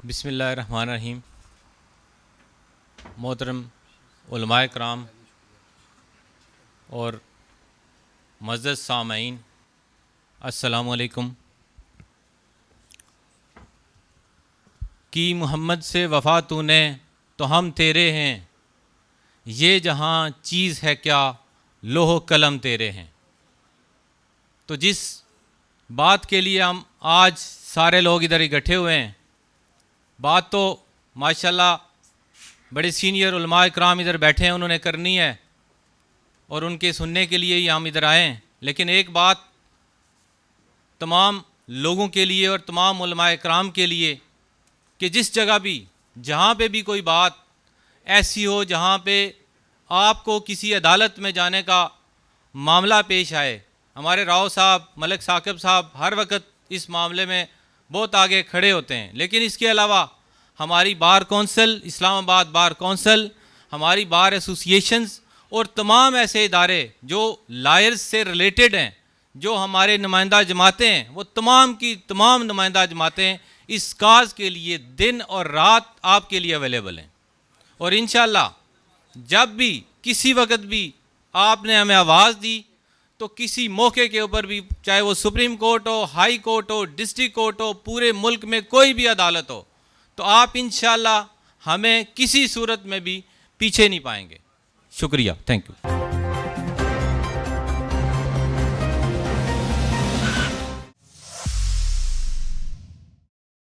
बिस्मिल्लाहिर्रहमानिर्रहीम। मोहतरम उलमाए कराम और मुअज़्ज़ज़ सामईन, अस्सलामु अलैकुम। कि मोहम्मद से वफ़ा तूने तो हम तेरे हैं, ये जहाँ चीज़ है क्या लोहो कलम तेरे हैं। तो जिस बात के लिए हम आज सारे लोग इधर इकट्ठे हुए हैं, बात तो माशाल्लाह बड़े सीनियर उलमाए कराम इधर बैठे हैं, उन्होंने करनी है और उनके सुनने के लिए ही हम इधर आए हैं। लेकिन एक बात तमाम लोगों के लिए और तमाम उलमाए कराम के लिए कि जिस जगह भी जहाँ पे भी कोई बात ऐसी हो जहाँ पे आपको किसी अदालत में जाने का मामला पेश आए, हमारे राव साहब, मलिक साकिब साहब हर वक्त इस मामले में बहुत आगे खड़े होते हैं। लेकिन इसके अलावा हमारी bar council, Islamabad bar council, हमारी बार एसोसिएशंस और तमाम ऐसे इदारे जो लायर्स से रिलेटेड हैं, जो हमारे नुमाइंदा जमातें हैं, वो तमाम की तमाम नुमाइंदा जमातें इस काज के लिए दिन और रात आपके लिए अवेलेबल हैं। और इंशाअल्लाह जब भी किसी वक्त भी आपने हमें आवाज़ दी तो किसी मौके के ऊपर भी, चाहे वो सुप्रीम कोर्ट हो, हाई कोर्ट हो, डिस्ट्रिक्ट कोर्ट हो, पूरे मुल्क में कोई भी अदालत हो, तो आप इंशाअल्लाह हमें किसी सूरत में भी पीछे नहीं पाएंगे। शुक्रिया, थैंक यू।